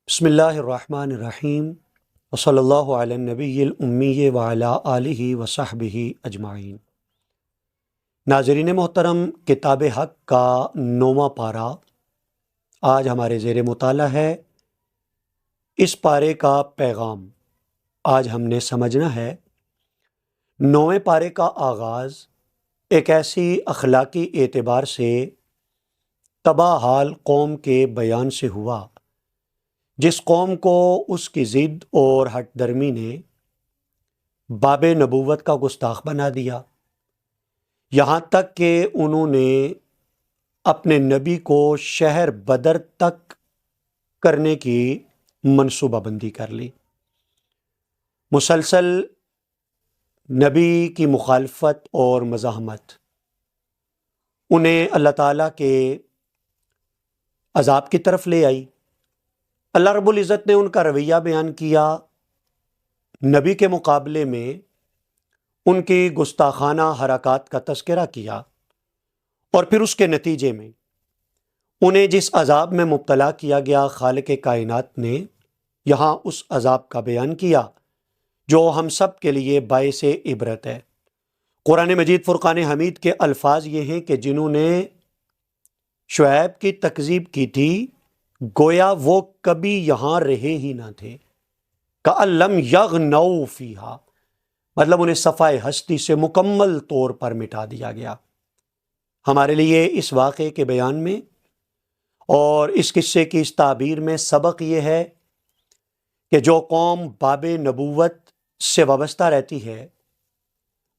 بسم اللہ الرحمن الرحیم وصلی اللہ علی النبی الامی وعلی آلہ وصحبہ اجمعین۔ ناظرین محترم، کتاب حق کا 9واں پارہ آج ہمارے زیر مطالعہ ہے۔ اس پارے کا پیغام آج ہم نے سمجھنا ہے۔ 9ویں پارے کا آغاز ایک ایسی اخلاقی اعتبار سے تباہ حال قوم کے بیان سے ہوا جس قوم کو اس کی ضد اور ہٹ درمی نے باب نبوت کا گستاخ بنا دیا، یہاں تک کہ انہوں نے اپنے نبی کو شہر بدر تک کرنے کی منصوبہ بندی کر لی۔ مسلسل نبی کی مخالفت اور مزاحمت انہیں اللہ تعالیٰ کے عذاب کی طرف لے آئی۔ اللہ رب العزت نے ان کا رویہ بیان کیا، نبی کے مقابلے میں ان کی گستاخانہ حرکات کا تذکرہ کیا، اور پھر اس کے نتیجے میں انہیں جس عذاب میں مبتلا کیا گیا خالق کائنات نے یہاں اس عذاب کا بیان کیا جو ہم سب کے لیے باعث عبرت ہے۔ قرآن مجید فرقان حمید کے الفاظ یہ ہیں کہ جنہوں نے شعیب کی تکذیب کی تھی گویا وہ کبھی یہاں رہے ہی نہ تھے، کأن لم یغنوا فیہا، مطلب انہیں صفائے ہستی سے مکمل طور پر مٹا دیا گیا۔ ہمارے لیے اس واقعے کے بیان میں اور اس قصے کی اس تعبیر میں سبق یہ ہے کہ جو قوم باب نبوت سے وابستہ رہتی ہے،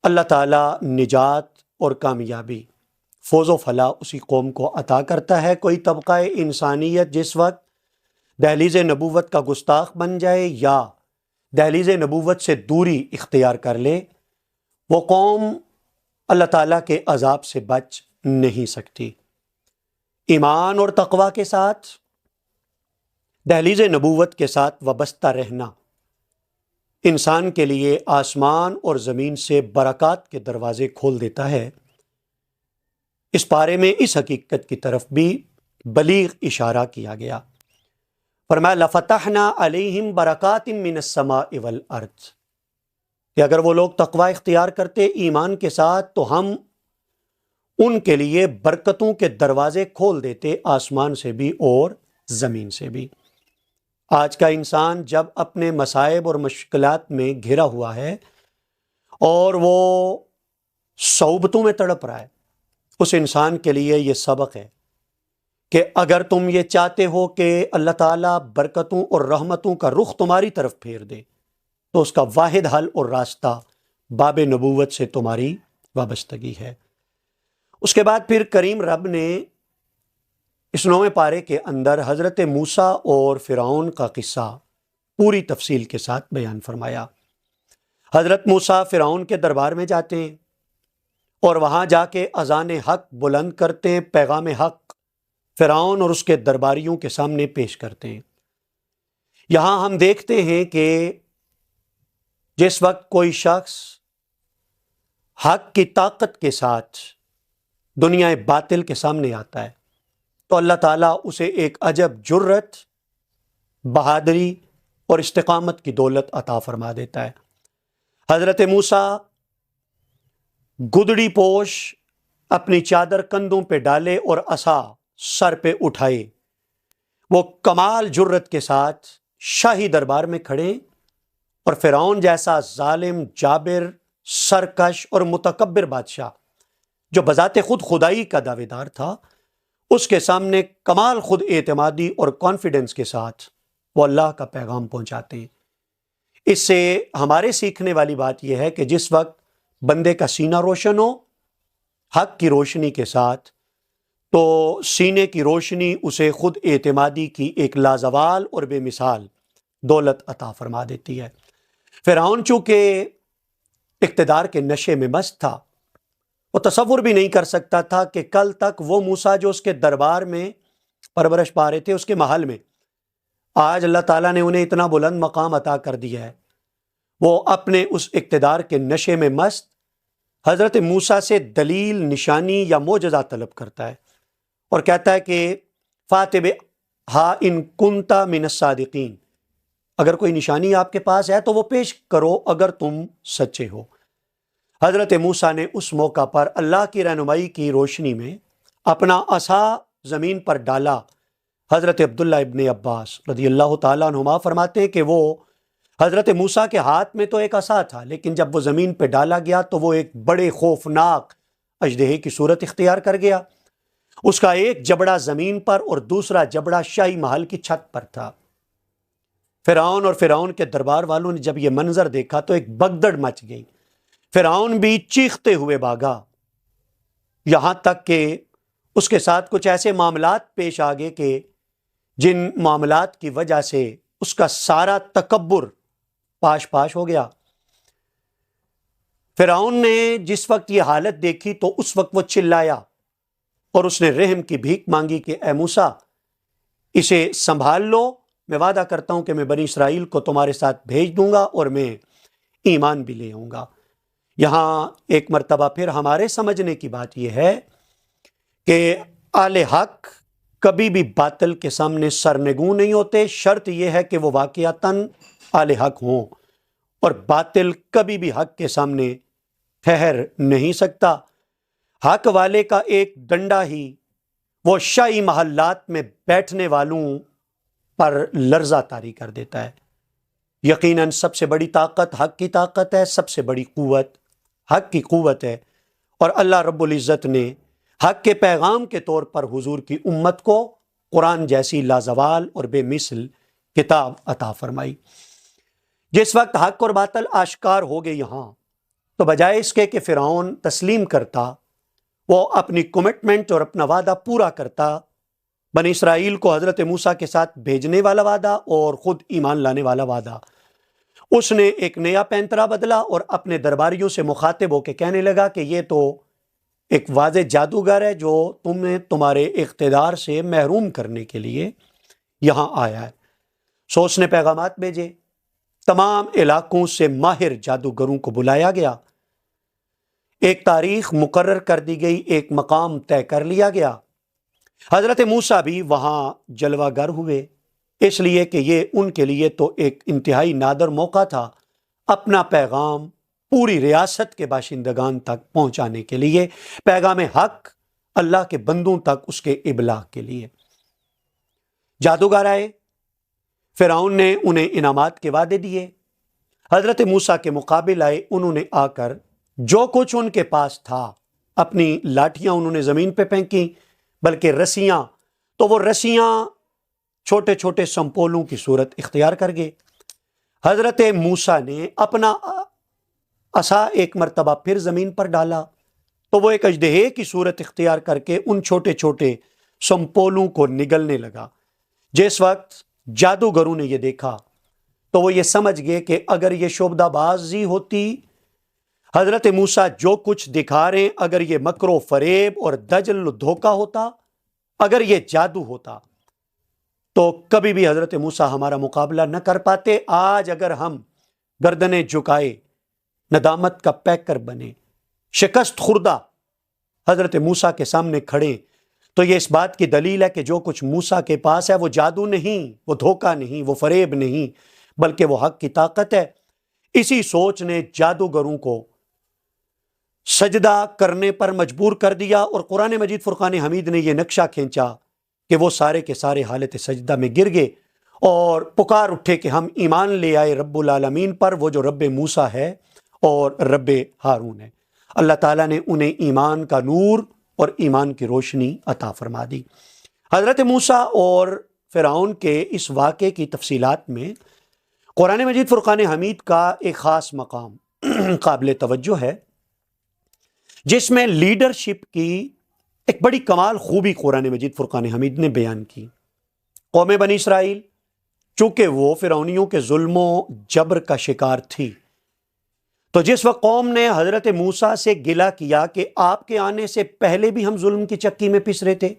اللہ تعالیٰ نجات اور کامیابی، فوز و فلاح اسی قوم کو عطا کرتا ہے۔ کوئی طبقہ انسانیت جس وقت دہلیز نبوت کا گستاخ بن جائے یا دہلیز نبوت سے دوری اختیار کر لے، وہ قوم اللہ تعالیٰ کے عذاب سے بچ نہیں سکتی۔ ایمان اور تقوی کے ساتھ دہلیز نبوت کے ساتھ وابستہ رہنا انسان کے لیے آسمان اور زمین سے برکات کے دروازے کھول دیتا ہے۔ اس پارے میں اس حقیقت کی طرف بھی بلیغ اشارہ کیا گیا۔ فرمایا لَفَتَحْنَا عَلَيْهِمْ بَرَكَاتٍ مِّنَ السَّمَاءِ وَالْأَرْضِ، کہ اگر وہ لوگ تقوی اختیار کرتے ایمان کے ساتھ تو ہم ان کے لیے برکتوں کے دروازے کھول دیتے، آسمان سے بھی اور زمین سے بھی۔ آج کا انسان جب اپنے مصائب اور مشکلات میں گھرا ہوا ہے اور وہ صعوبتوں میں تڑپ رہا ہے، اس انسان کے لیے یہ سبق ہے کہ اگر تم یہ چاہتے ہو کہ اللہ تعالیٰ برکتوں اور رحمتوں کا رخ تمہاری طرف پھیر دے تو اس کا واحد حل اور راستہ باب نبوت سے تمہاری وابستگی ہے۔ اس کے بعد پھر کریم رب نے اس 9ویں پارے کے اندر حضرت موسیٰ اور فرعون کا قصہ پوری تفصیل کے ساتھ بیان فرمایا۔ حضرت موسیٰ فرعون کے دربار میں جاتے ہیں اور وہاں جا کے اذان حق بلند کرتے ہیں، پیغام حق فرعون اور اس کے درباریوں کے سامنے پیش کرتے ہیں۔ یہاں ہم دیکھتے ہیں کہ جس وقت کوئی شخص حق کی طاقت کے ساتھ دنیا باطل کے سامنے آتا ہے تو اللہ تعالیٰ اسے ایک عجب جرت، بہادری اور استقامت کی دولت عطا فرما دیتا ہے۔ حضرت موسیٰ گدڑی پوش اپنی چادر کندھوں پہ ڈالے اور عصا سر پہ اٹھائے، وہ کمال جرت کے ساتھ شاہی دربار میں کھڑے، اور فرعون جیسا ظالم، جابر، سرکش اور متکبر بادشاہ جو بذات خود خدائی کا دعوے دار تھا، اس کے سامنے کمال خود اعتمادی اور کانفیڈنس کے ساتھ وہ اللہ کا پیغام پہنچاتے ہیں۔ اس سے ہمارے سیکھنے والی بات یہ ہے کہ جس وقت بندے کا سینہ روشن ہو حق کی روشنی کے ساتھ، تو سینے کی روشنی اسے خود اعتمادی کی ایک لازوال اور بے مثال دولت عطا فرما دیتی ہے۔ فرعون چونکہ اقتدار کے نشے میں مست تھا، وہ تصور بھی نہیں کر سکتا تھا کہ کل تک وہ موسیٰ جو اس کے دربار میں پرورش پا رہے تھے، اس کے محل میں، آج اللہ تعالیٰ نے انہیں اتنا بلند مقام عطا کر دیا ہے۔ وہ اپنے اس اقتدار کے نشے میں مست حضرت موسیٰ سے دلیل، نشانی یا معجزہ طلب کرتا ہے اور کہتا ہے کہ فاتب ہا ان کنتا من الصادقین، اگر کوئی نشانی آپ کے پاس ہے تو وہ پیش کرو اگر تم سچے ہو۔ حضرت موسیٰ نے اس موقع پر اللہ کی رہنمائی کی روشنی میں اپنا عصا زمین پر ڈالا۔ حضرت عبداللہ ابن عباس رضی اللہ تعالیٰ عنہما فرماتے ہیں کہ وہ حضرت موسیٰ کے ہاتھ میں تو ایک عصا تھا، لیکن جب وہ زمین پہ ڈالا گیا تو وہ ایک بڑے خوفناک اژدہے کی صورت اختیار کر گیا۔ اس کا ایک جبڑا زمین پر اور دوسرا جبڑا شاہی محل کی چھت پر تھا۔ فرعون اور فرعون کے دربار والوں نے جب یہ منظر دیکھا تو ایک بگدڑ مچ گئی۔ فرعون بھی چیختے ہوئے بھاگا، یہاں تک کہ اس کے ساتھ کچھ ایسے معاملات پیش آ گئے کہ جن معاملات کی وجہ سے اس کا سارا تکبر پاش پاش ہو گیا۔ فرعون نے جس وقت یہ حالت دیکھی تو اس وقت وہ چلایا اور اس نے رحم کی بھیک مانگی کہ اے موسیٰ اسے سنبھال لو، میں وعدہ کرتا ہوں کہ میں بنی اسرائیل کو تمہارے ساتھ بھیج دوں گا اور میں ایمان بھی لے آؤں گا۔ یہاں ایک مرتبہ پھر ہمارے سمجھنے کی بات یہ ہے کہ اہل حق کبھی بھی باطل کے سامنے سرنگوں نہیں ہوتے، شرط یہ ہے کہ وہ واقعتاً اہل حق ہوں، اور باطل کبھی بھی حق کے سامنے ٹھہر نہیں سکتا۔ حق والے کا ایک ڈنڈا ہی وہ شاہی محلات میں بیٹھنے والوں پر لرزہ طاری کر دیتا ہے۔ یقیناً سب سے بڑی طاقت حق کی طاقت ہے، سب سے بڑی قوت حق کی قوت ہے، اور اللہ رب العزت نے حق کے پیغام کے طور پر حضور کی امت کو قرآن جیسی لازوال اور بے مثل کتاب عطا فرمائی۔ جس وقت حق اور باطل آشکار ہو گئے یہاں، تو بجائے اس کے کہ فرعون تسلیم کرتا، وہ اپنی کمٹمنٹ اور اپنا وعدہ پورا کرتا، بنی اسرائیل کو حضرت موسیٰ کے ساتھ بھیجنے والا وعدہ اور خود ایمان لانے والا وعدہ، اس نے ایک نیا پینترا بدلا اور اپنے درباریوں سے مخاطب ہو کے کہنے لگا کہ یہ تو ایک واضح جادوگر ہے جو تمہیں تمہارے اقتدار سے محروم کرنے کے لیے یہاں آیا ہے۔ سو اس نے پیغامات بھیجے، تمام علاقوں سے ماہر جادوگروں کو بلایا گیا، ایک تاریخ مقرر کر دی گئی، ایک مقام طے کر لیا گیا۔ حضرت موسیٰ بھی وہاں جلوہ گر ہوئے، اس لیے کہ یہ ان کے لیے تو ایک انتہائی نادر موقع تھا اپنا پیغام پوری ریاست کے باشندگان تک پہنچانے کے لیے، پیغام حق اللہ کے بندوں تک اس کے ابلاغ کے لیے۔ جادوگر آئے، فرعون نے انہیں انعامات کے وعدے دیے، حضرت موسیٰ کے مقابل آئے، انہوں نے آ کر جو کچھ ان کے پاس تھا، اپنی لاٹھیاں انہوں نے زمین پہ پھینکی، بلکہ رسیاں، تو وہ رسیاں چھوٹے چھوٹے سمپولوں کی صورت اختیار کر گئے۔ حضرت موسیٰ نے اپنا عصا ایک مرتبہ پھر زمین پر ڈالا تو وہ ایک اژدہے کی صورت اختیار کر کے ان چھوٹے چھوٹے سمپولوں کو نگلنے لگا۔ جس وقت جادوگروں نے یہ دیکھا تو وہ یہ سمجھ گئے کہ اگر یہ شعبدہ بازی ہوتی، حضرت موسیٰ جو کچھ دکھا رہے ہیں، اگر یہ مکر و فریب اور دجل و دھوکہ ہوتا، اگر یہ جادو ہوتا، تو کبھی بھی حضرت موسیٰ ہمارا مقابلہ نہ کر پاتے۔ آج اگر ہم گردنیں جھکائے، ندامت کا پیکر بنے، شکست خوردہ حضرت موسیٰ کے سامنے کھڑے، تو یہ اس بات کی دلیل ہے کہ جو کچھ موسیٰ کے پاس ہے وہ جادو نہیں، وہ دھوکہ نہیں، وہ فریب نہیں، بلکہ وہ حق کی طاقت ہے۔ اسی سوچ نے جادوگروں کو سجدہ کرنے پر مجبور کر دیا، اور قرآن مجید فرقان حمید نے یہ نقشہ کھینچا کہ وہ سارے کے سارے حالت سجدہ میں گر گئے اور پکار اٹھے کہ ہم ایمان لے آئے رب العالمین پر، وہ جو رب موسیٰ ہے اور رب ہارون ہے۔ اللہ تعالیٰ نے انہیں ایمان کا نور اور ایمان کی روشنی عطا فرما دی۔ حضرت موسیٰ اور فرعون کے اس واقعے کی تفصیلات میں قرآن مجید فرقان حمید کا ایک خاص مقام قابل توجہ ہے، جس میں لیڈرشپ کی ایک بڑی کمال خوبی قرآن مجید فرقان حمید نے بیان کی۔ قوم بنی اسرائیل چونکہ وہ فرعونیوں کے ظلم و جبر کا شکار تھی، تو جس وقت قوم نے حضرت موسیٰ سے گلہ کیا کہ آپ کے آنے سے پہلے بھی ہم ظلم کی چکی میں پس رہے تھے،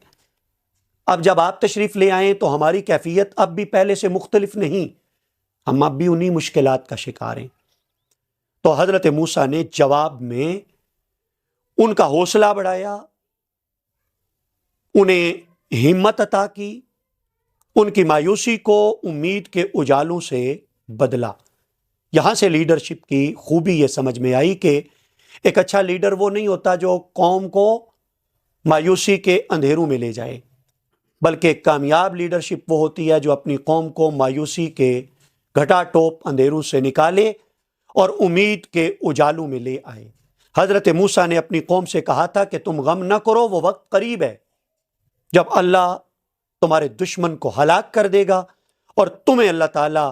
اب جب آپ تشریف لے آئیں تو ہماری کیفیت اب بھی پہلے سے مختلف نہیں، ہم اب بھی انہی مشکلات کا شکار ہیں، تو حضرت موسیٰ نے جواب میں ان کا حوصلہ بڑھایا، انہیں ہمت عطا کی، ان کی مایوسی کو امید کے اجالوں سے بدلا۔ یہاں سے لیڈرشپ کی خوبی یہ سمجھ میں آئی کہ ایک اچھا لیڈر وہ نہیں ہوتا جو قوم کو مایوسی کے اندھیروں میں لے جائے، بلکہ ایک کامیاب لیڈرشپ وہ ہوتی ہے جو اپنی قوم کو مایوسی کے گھٹا ٹوپ اندھیروں سے نکالے اور امید کے اجالوں میں لے آئے۔ حضرت موسیٰ نے اپنی قوم سے کہا تھا کہ تم غم نہ کرو، وہ وقت قریب ہے جب اللہ تمہارے دشمن کو ہلاک کر دے گا اور تمہیں اللہ تعالیٰ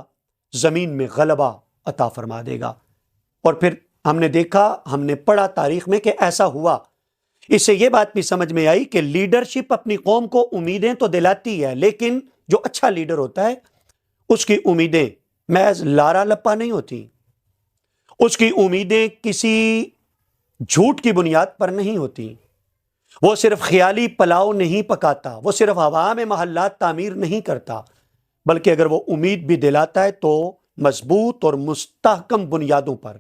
زمین میں غلبہ عطا فرما دے گا۔ اور پھر ہم نے دیکھا، ہم نے پڑھا تاریخ میں کہ ایسا ہوا۔ اس سے یہ بات بھی سمجھ میں آئی کہ لیڈرشپ اپنی قوم کو امیدیں تو دلاتی ہے، لیکن جو اچھا لیڈر ہوتا ہے اس کی امیدیں محض لارا لپا نہیں ہوتی، اس کی امیدیں کسی جھوٹ کی بنیاد پر نہیں ہوتی، وہ صرف خیالی پلاؤ نہیں پکاتا، وہ صرف ہوا میں محلات تعمیر نہیں کرتا، بلکہ اگر وہ امید بھی دلاتا ہے تو مضبوط اور مستحکم بنیادوں پر۔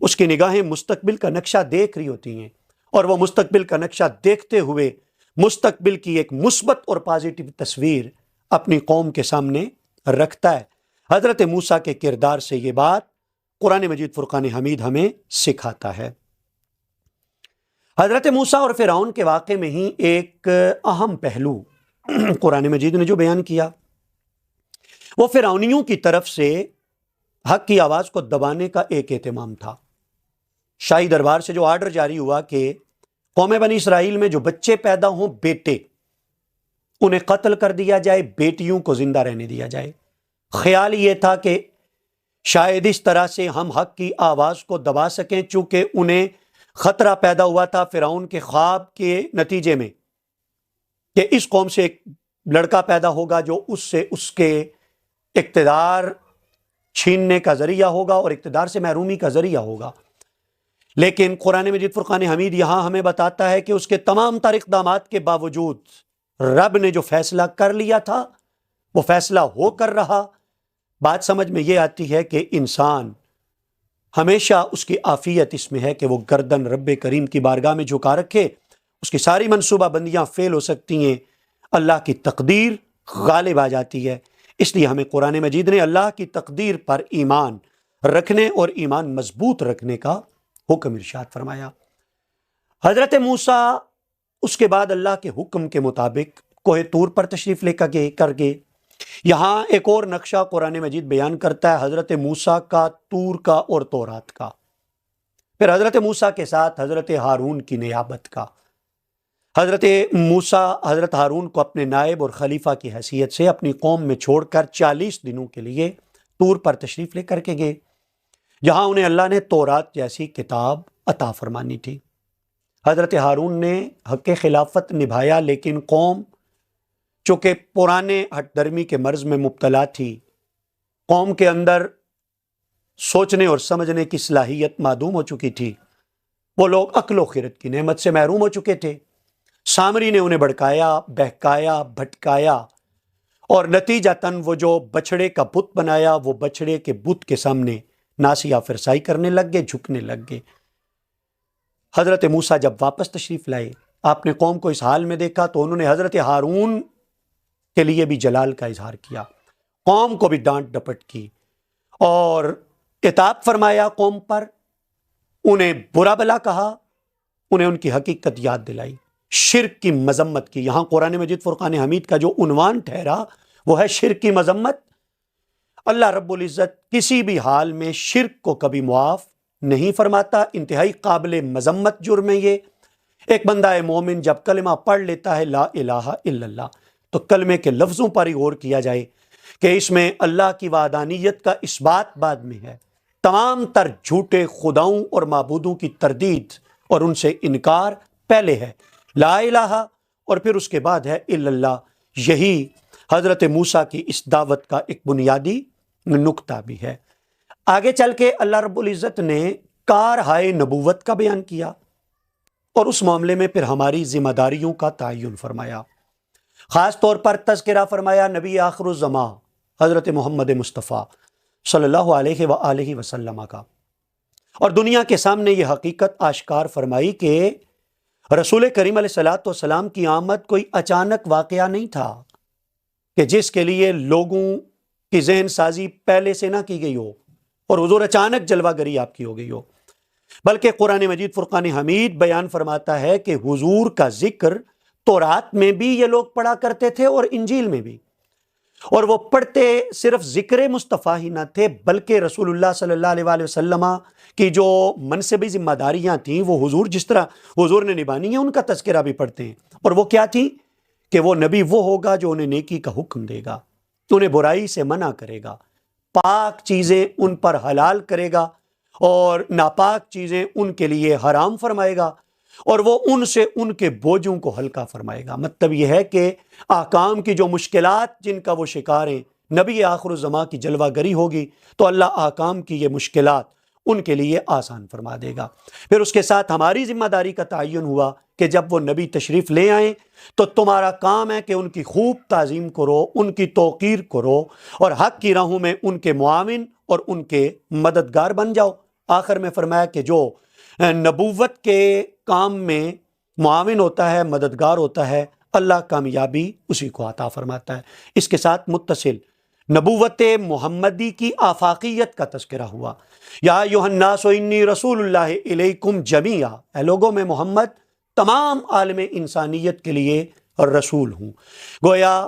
اس کی نگاہیں مستقبل کا نقشہ دیکھ رہی ہوتی ہیں اور وہ مستقبل کا نقشہ دیکھتے ہوئے مستقبل کی ایک مثبت اور پازیٹیو تصویر اپنی قوم کے سامنے رکھتا ہے۔ حضرت موسیٰ کے کردار سے یہ بات قرآن مجید فرقان حمید ہمیں سکھاتا ہے۔ حضرت موسیٰ اور فرعون کے واقعے میں ہی ایک اہم پہلو قرآن مجید نے جو بیان کیا وہ فرعونیوں کی طرف سے حق کی آواز کو دبانے کا ایک اہتمام تھا۔ شاہی دربار سے جو آرڈر جاری ہوا کہ قوم بنی اسرائیل میں جو بچے پیدا ہوں بیٹے انہیں قتل کر دیا جائے، بیٹیوں کو زندہ رہنے دیا جائے۔ خیال یہ تھا کہ شاید اس طرح سے ہم حق کی آواز کو دبا سکیں، چونکہ انہیں خطرہ پیدا ہوا تھا فرعون کے خواب کے نتیجے میں کہ اس قوم سے ایک لڑکا پیدا ہوگا جو اس سے اس کے اقتدار چھیننے کا ذریعہ ہوگا اور اقتدار سے محرومی کا ذریعہ ہوگا۔ لیکن قرآن مجید فرقان حمید یہاں ہمیں بتاتا ہے کہ اس کے تمام تر اقدامات کے باوجود رب نے جو فیصلہ کر لیا تھا وہ فیصلہ ہو کر رہا۔ بات سمجھ میں یہ آتی ہے کہ انسان ہمیشہ اس کی عافیت اس میں ہے کہ وہ گردن رب کریم کی بارگاہ میں جھکا رکھے۔ اس کی ساری منصوبہ بندیاں فیل ہو سکتی ہیں، اللہ کی تقدیر غالب آ جاتی ہے۔ اس لیے ہمیں قرآن مجید نے اللہ کی تقدیر پر ایمان رکھنے اور ایمان مضبوط رکھنے کا حکم ارشاد فرمایا۔ حضرت موسیٰ اس کے بعد اللہ کے حکم کے مطابق کوہ طور پر تشریف لے کر گئے۔ یہاں ایک اور نقشہ قرآن مجید بیان کرتا ہے حضرت موسیٰ کا، طور کا اور تورات کا، پھر حضرت موسیٰ کے ساتھ حضرت ہارون کی نیابت کا۔ حضرت موسیٰ حضرت ہارون کو اپنے نائب اور خلیفہ کی حیثیت سے اپنی قوم میں چھوڑ کر 40 دنوں کے لیے طور پر تشریف لے کر کے گئے۔ یہاں انہیں اللہ نے تورات جیسی کتاب عطا فرمانی تھی۔ حضرت ہارون نے حق خلافت نبھایا، لیکن قوم چونکہ پرانے ہٹ درمی کے مرض میں مبتلا تھی، قوم کے اندر سوچنے اور سمجھنے کی صلاحیت معدوم ہو چکی تھی، وہ لوگ عقل و خرد کی نعمت سے محروم ہو چکے تھے۔ سامری نے انہیں بھڑکایا، بہکایا، بھٹکایا اور نتیجتاً وہ جو بچھڑے کا بت بنایا وہ بچھڑے کے بت کے سامنے ناسیہ فرسائی کرنے لگ گئے، جھکنے لگ گئے۔ حضرت موسیٰ جب واپس تشریف لائے، آپ نے قوم کو اس حال میں دیکھا تو انہوں نے حضرت ہارون کے لیے بھی جلال کا اظہار کیا، قوم کو بھی ڈانٹ ڈپٹ کی اور عتاب فرمایا قوم پر، انہیں برا بلا کہا، انہیں ان کی حقیقت یاد دلائی، شرک کی مذمت کی۔ یہاں قرآن مجید فرقان حمید کا جو عنوان ٹھہرا وہ ہے شرک کی مذمت۔ اللہ رب العزت کسی بھی حال میں شرک کو کبھی معاف نہیں فرماتا، انتہائی قابل مذمت جرم ہے یہ۔ ایک بندہ مومن جب کلمہ پڑھ لیتا ہے لا الہ الا اللہ، تو کلمے کے لفظوں پر ہی غور کیا جائے کہ اس میں اللہ کی وحدانیت کا اس بات بعد میں ہے، تمام تر جھوٹے خداؤں اور معبودوں کی تردید اور ان سے انکار پہلے ہے، لا الہ، اور پھر اس کے بعد ہے الا اللہ۔ یہی حضرت موسیٰ کی اس دعوت کا ایک بنیادی نقطہ بھی ہے۔ آگے چل کے اللہ رب العزت نے کارہائے نبوت کا بیان کیا اور اس معاملے میں پھر ہماری ذمہ داریوں کا تعین فرمایا۔ خاص طور پر تذکرہ فرمایا نبی آخر الزمان حضرت محمد مصطفیٰ صلی اللہ علیہ وآلہ وسلم کا، اور دنیا کے سامنے یہ حقیقت آشکار فرمائی کہ رسول کریم علیہ الصلوۃ والسلام کی آمد کوئی اچانک واقعہ نہیں تھا کہ جس کے لیے لوگوں کی ذہن سازی پہلے سے نہ کی گئی ہو اور حضور اچانک جلوہ گری آپ کی ہو گئی ہو، بلکہ قرآن مجید فرقان حمید بیان فرماتا ہے کہ حضور کا ذکر تورات میں بھی یہ لوگ پڑھا کرتے تھے اور انجیل میں بھی، اور وہ پڑھتے صرف ذکر مصطفیٰ ہی نہ تھے بلکہ رسول اللہ صلی اللہ علیہ وآلہ وسلم کی جو منصبی ذمہ داریاں تھیں وہ حضور جس طرح حضور نے نبھانی ہیں ان کا تذکرہ بھی پڑھتے ہیں، اور وہ کیا تھی کہ وہ نبی وہ ہوگا جو انہیں نیکی کا حکم دے گا، انہیں برائی سے منع کرے گا، پاک چیزیں ان پر حلال کرے گا اور ناپاک چیزیں ان کے لیے حرام فرمائے گا، اور وہ ان سے ان کے بوجھوں کو ہلکا فرمائے گا۔ مطلب یہ ہے کہ احکام کی جو مشکلات جن کا وہ شکار ہیں، نبی آخر الزماں کی جلوہ گری ہوگی تو اللہ احکام کی یہ مشکلات ان کے لیے آسان فرما دے گا۔ پھر اس کے ساتھ ہماری ذمہ داری کا تعین ہوا کہ جب وہ نبی تشریف لے آئیں تو تمہارا کام ہے کہ ان کی خوب تعظیم کرو، ان کی توقیر کرو اور حق کی راہوں میں ان کے معاون اور ان کے مددگار بن جاؤ۔ آخر میں فرمایا کہ جو نبوت کے کام میں معاون ہوتا ہے، مددگار ہوتا ہے، اللہ کامیابی اسی کو عطا فرماتا ہے۔ اس کے ساتھ متصل نبوت محمدی کی آفاقیت کا تذکرہ ہوا۔ یا ایھا الناس انی رسول اللہ الیکم جمیعا، اے لوگوں میں محمد تمام عالم انسانیت کے لیے رسول ہوں۔ گویا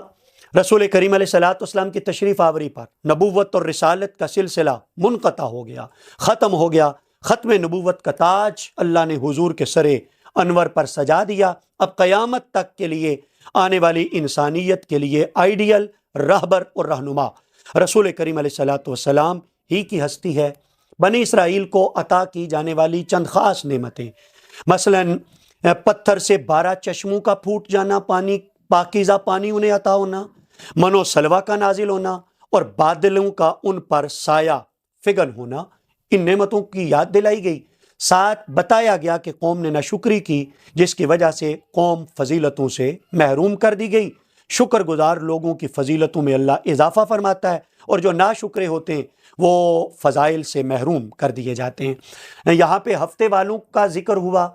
رسول کریم علیہ السلام کی تشریف آوری پر نبوت اور رسالت کا سلسلہ منقطع ہو گیا، ختم ہو گیا۔ ختم نبوت کا تاج اللہ نے حضور کے سر انور پر سجا دیا۔ اب قیامت تک کے لیے آنے والی انسانیت کے لیے آئیڈیل رہبر اور رہنما رسول کریم علیہ السلام ہی کی ہستی ہے۔ بنی اسرائیل کو عطا کی جانے والی چند خاص نعمتیں، مثلاً پتھر سے 12 چشموں کا پھوٹ جانا، پانی پاکیزہ پانی انہیں عطا ہونا، من و سلوہ کا نازل ہونا اور بادلوں کا ان پر سایہ فگن ہونا، ان نعمتوں کی یاد دلائی گئی۔ ساتھ بتایا گیا کہ قوم نے ناشکری کی جس کی وجہ سے قوم فضیلتوں سے محروم کر دی گئی۔ شکر گزار لوگوں کی فضیلتوں میں اللہ اضافہ فرماتا ہے اور جو ناشکرے ہوتے ہیں وہ فضائل سے محروم کر دیے جاتے ہیں۔ یہاں پہ ہفتے والوں کا ذکر ہوا،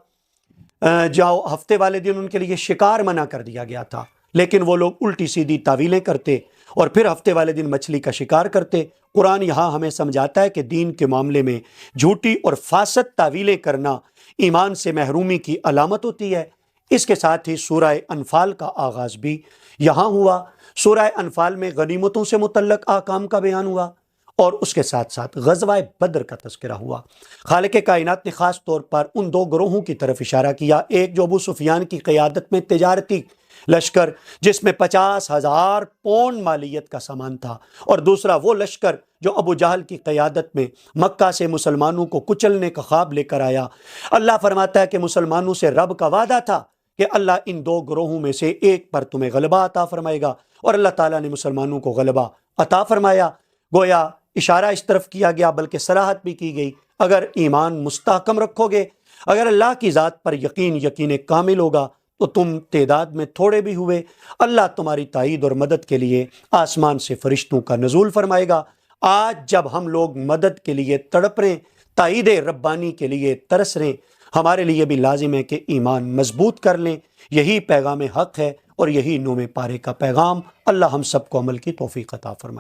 جو ہفتے والے دن ان کے لیے شکار منع کر دیا گیا تھا، لیکن وہ لوگ الٹی سیدھی تعویلیں کرتے اور پھر ہفتے والے دن مچھلی کا شکار کرتے۔ قرآن یہاں ہمیں سمجھاتا ہے کہ دین کے معاملے میں جھوٹی اور فاسد تعویلیں کرنا ایمان سے محرومی کی علامت ہوتی ہے۔ اس کے ساتھ ہی سورہ انفال کا آغاز بھی یہاں ہوا۔ سورہ انفال میں غنیمتوں سے متعلق احکام کا بیان ہوا اور اس کے ساتھ ساتھ غزوہ بدر کا تذکرہ ہوا۔ خالق کائنات نے خاص طور پر ان 2 گروہوں کی طرف اشارہ کیا، ایک جو ابو سفیان کی قیادت میں تجارتی لشکر جس میں 50,000 پونڈ مالیت کا سامان تھا، اور دوسرا وہ لشکر جو ابو جہل کی قیادت میں مکہ سے مسلمانوں کو کچلنے کا خواب لے کر آیا۔ اللہ فرماتا ہے کہ مسلمانوں سے رب کا وعدہ تھا کہ اللہ ان 2 گروہوں میں سے ایک پر تمہیں غلبہ عطا فرمائے گا، اور اللہ تعالیٰ نے مسلمانوں کو غلبہ عطا فرمایا۔ گویا اشارہ اس طرف کیا گیا، بلکہ صراحت بھی کی گئی، اگر ایمان مستحکم رکھو گے، اگر اللہ کی ذات پر یقین کامل ہوگا تو تم تعداد میں تھوڑے بھی ہوئے، اللہ تمہاری تائید اور مدد کے لیے آسمان سے فرشتوں کا نزول فرمائے گا۔ آج جب ہم لوگ مدد کے لیے تڑپ رہے، تائید ربانی کے لیے ترس رہے، ہمارے لیے بھی لازم ہے کہ ایمان مضبوط کر لیں۔ یہی پیغام حق ہے اور یہی 9ویں پارے کا پیغام۔ اللہ ہم سب کو عمل کی توفیق عطا فرمائے۔